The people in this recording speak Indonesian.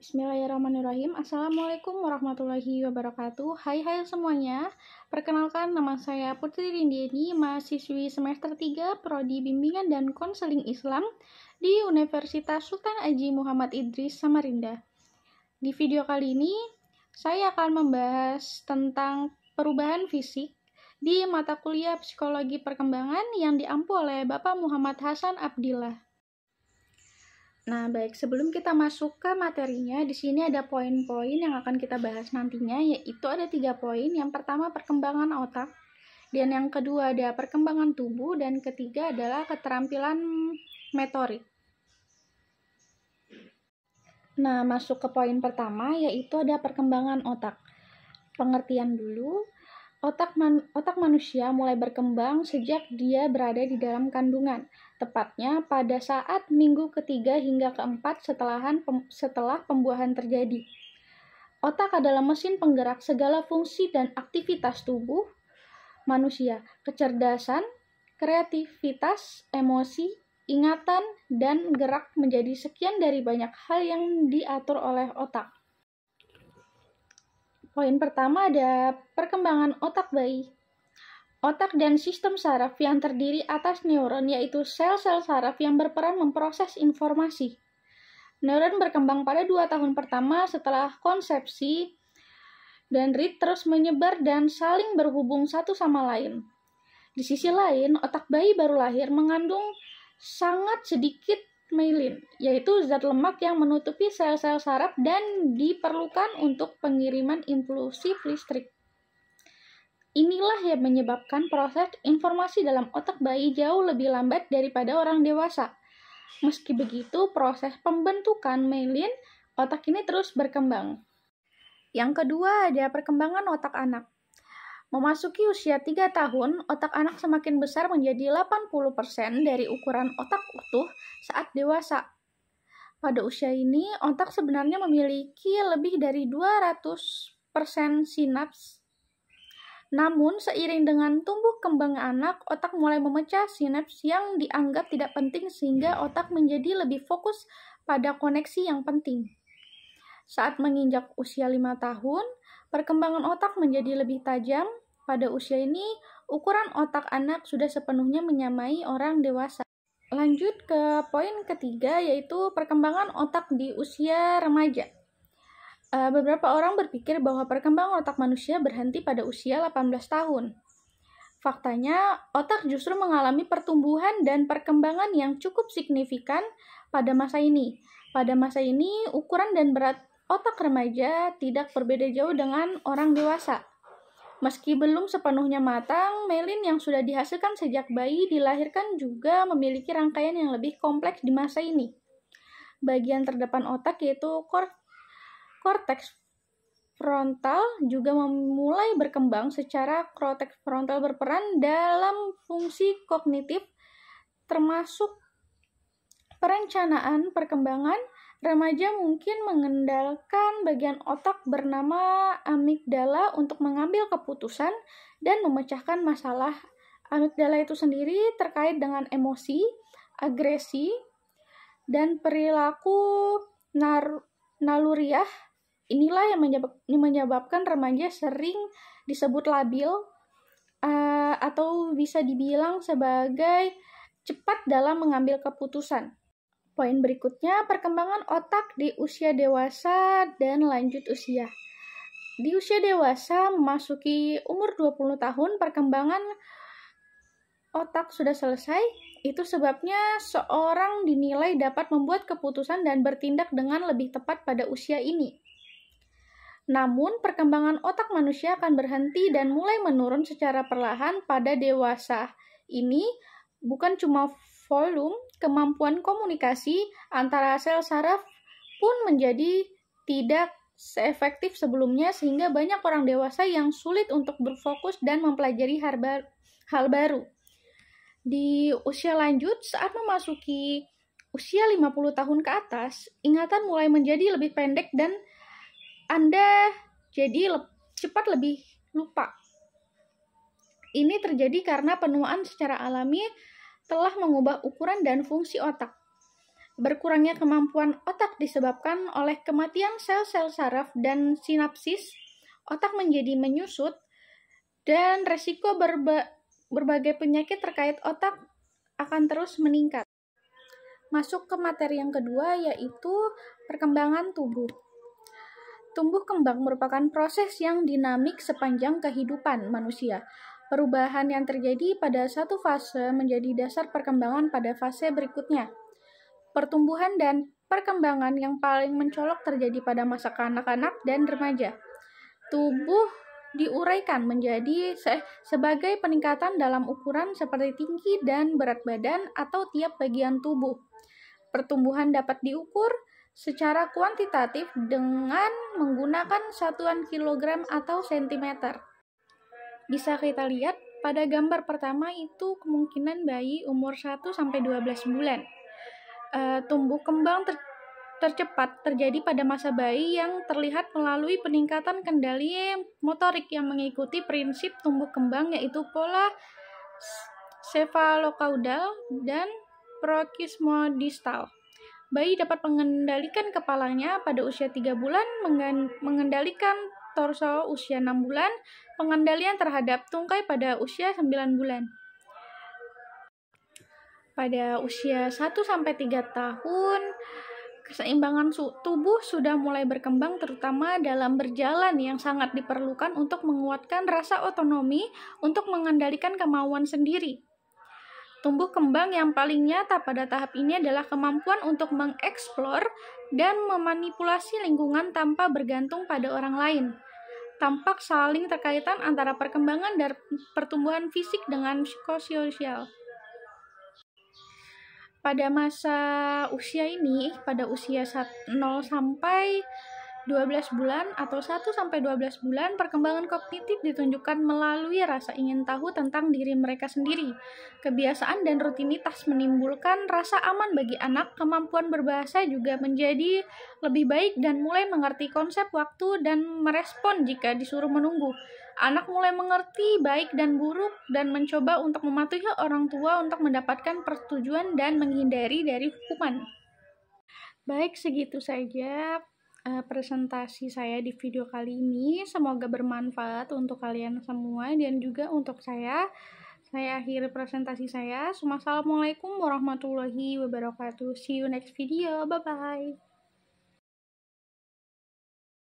Bismillahirrahmanirrahim. Assalamualaikum warahmatullahi wabarakatuh. Hai semuanya. Perkenalkan, nama saya Putri Rindieni, mahasiswi semester 3 Prodi Bimbingan dan Konseling Islam di Universitas Sultan Haji Muhammad Idris, Samarinda. Di video kali ini, saya akan membahas tentang perubahan fisik di mata kuliah Psikologi Perkembangan yang diampu oleh Bapak Muhammad Hasan Abdillah. Nah, baik, sebelum kita masuk ke materinya, di sini ada poin-poin yang akan kita bahas nantinya, yaitu ada 3 poin. Yang pertama, perkembangan otak, dan yang kedua ada perkembangan tubuh, dan ketiga adalah keterampilan motorik. Nah, masuk ke poin pertama, yaitu ada perkembangan otak. Pengertian dulu. Otak manusia mulai berkembang sejak dia berada di dalam kandungan, tepatnya pada saat minggu ketiga hingga keempat setelah pembuahan terjadi. Otak adalah mesin penggerak segala fungsi dan aktivitas tubuh manusia, kecerdasan, kreativitas, emosi, ingatan, dan gerak menjadi sekian dari banyak hal yang diatur oleh otak. Poin pertama ada perkembangan otak bayi. Otak dan sistem saraf yang terdiri atas neuron, yaitu sel-sel saraf yang berperan memproses informasi. Neuron berkembang pada 2 tahun pertama setelah konsepsi, dan terus menyebar dan saling berhubung satu sama lain. Di sisi lain, otak bayi baru lahir mengandung sangat sedikit myelin, yaitu zat lemak yang menutupi sel-sel saraf dan diperlukan untuk pengiriman impulsif listrik. Inilah yang menyebabkan proses informasi dalam otak bayi jauh lebih lambat daripada orang dewasa. Meski begitu, proses pembentukan myelin otak ini terus berkembang. Yang kedua ada perkembangan otak anak. Memasuki usia 3 tahun, otak anak semakin besar menjadi 80% dari ukuran otak utuh saat dewasa. Pada usia ini, otak sebenarnya memiliki lebih dari 200% sinaps. Namun, seiring dengan tumbuh kembang anak, otak mulai memecah sinaps yang dianggap tidak penting sehingga otak menjadi lebih fokus pada koneksi yang penting. Saat menginjak usia 5 tahun, perkembangan otak menjadi lebih tajam. Pada usia ini, ukuran otak anak sudah sepenuhnya menyamai orang dewasa. Lanjut ke poin ketiga, yaitu perkembangan otak di usia remaja. Beberapa orang berpikir bahwa perkembangan otak manusia berhenti pada usia 18 tahun. Faktanya, otak justru mengalami pertumbuhan dan perkembangan yang cukup signifikan pada masa ini. Pada masa ini, ukuran dan berat otak remaja tidak berbeda jauh dengan orang dewasa. Meski belum sepenuhnya matang, myelin yang sudah dihasilkan sejak bayi dilahirkan juga memiliki rangkaian yang lebih kompleks di masa ini. Bagian terdepan otak, yaitu korteks frontal, juga mulai berkembang secara korteks frontal berperan dalam fungsi kognitif, termasuk perencanaan perkembangan. Remaja mungkin mengandalkan bagian otak bernama amigdala untuk mengambil keputusan dan memecahkan masalah. Amigdala itu sendiri terkait dengan emosi, agresi, dan perilaku naluriah. Inilah yang menyebabkan remaja sering disebut labil atau bisa dibilang sebagai cepat dalam mengambil keputusan. Poin berikutnya, perkembangan otak di usia dewasa dan lanjut usia. Di usia dewasa, memasuki umur 20 tahun, perkembangan otak sudah selesai. Itu sebabnya seorang dinilai dapat membuat keputusan dan bertindak dengan lebih tepat pada usia ini. Namun, perkembangan otak manusia akan berhenti dan mulai menurun secara perlahan pada dewasa. Ini bukan cuma volume, kemampuan komunikasi antara sel saraf pun menjadi tidak seefektif sebelumnya, sehingga banyak orang dewasa yang sulit untuk berfokus dan mempelajari hal baru. Di usia lanjut, saat memasuki usia 50 tahun ke atas, ingatan mulai menjadi lebih pendek dan Anda jadi cepat lebih lupa. Ini terjadi karena penuaan secara alami telah mengubah ukuran dan fungsi otak. Berkurangnya kemampuan otak disebabkan oleh kematian sel-sel saraf dan sinapsis, otak menjadi menyusut, dan resiko berbagai penyakit terkait otak akan terus meningkat. Masuk ke materi yang kedua, yaitu perkembangan tubuh. Tumbuh kembang merupakan proses yang dinamik sepanjang kehidupan manusia. Perubahan yang terjadi pada satu fase menjadi dasar perkembangan pada fase berikutnya. Pertumbuhan dan perkembangan yang paling mencolok terjadi pada masa kanak-kanak dan remaja. Tubuh diuraikan menjadi sebagai peningkatan dalam ukuran seperti tinggi dan berat badan atau tiap bagian tubuh. Pertumbuhan dapat diukur secara kuantitatif dengan menggunakan satuan kilogram atau sentimeter. Bisa kita lihat pada gambar pertama itu kemungkinan bayi umur 1-12 bulan. Tumbuh kembang tercepat terjadi pada masa bayi yang terlihat melalui peningkatan kendali motorik yang mengikuti prinsip tumbuh kembang, yaitu pola cephalocaudal dan proximodistal. Bayi dapat mengendalikan kepalanya pada usia 3 bulan, mengendalikan torso usia 6 bulan, pengendalian terhadap tungkai pada usia 9 bulan. Pada usia 1-3 tahun, keseimbangan tubuh sudah mulai berkembang, terutama dalam berjalan, yang sangat diperlukan untuk menguatkan rasa otonomi untuk mengendalikan kemauan sendiri. Tumbuh kembang yang paling nyata pada tahap ini adalah kemampuan untuk mengeksplor dan memanipulasi lingkungan tanpa bergantung pada orang lain. Tampak saling terkaitan antara perkembangan dan pertumbuhan fisik dengan psikososial. Pada masa usia ini, pada usia 0-12 bulan atau 1-12 bulan, perkembangan kognitif ditunjukkan melalui rasa ingin tahu tentang diri mereka sendiri. Kebiasaan dan rutinitas menimbulkan rasa aman bagi anak. Kemampuan berbahasa juga menjadi lebih baik dan mulai mengerti konsep waktu dan merespon jika disuruh menunggu. Anak mulai mengerti baik dan buruk dan mencoba untuk mematuhi orang tua untuk mendapatkan persetujuan dan menghindari dari hukuman. Baik, segitu saja presentasi saya di video kali ini. Semoga bermanfaat untuk kalian semua dan juga untuk saya. Saya akhiri presentasi saya. Wassalamualaikum warahmatullahi wabarakatuh. See you next video. Bye-bye.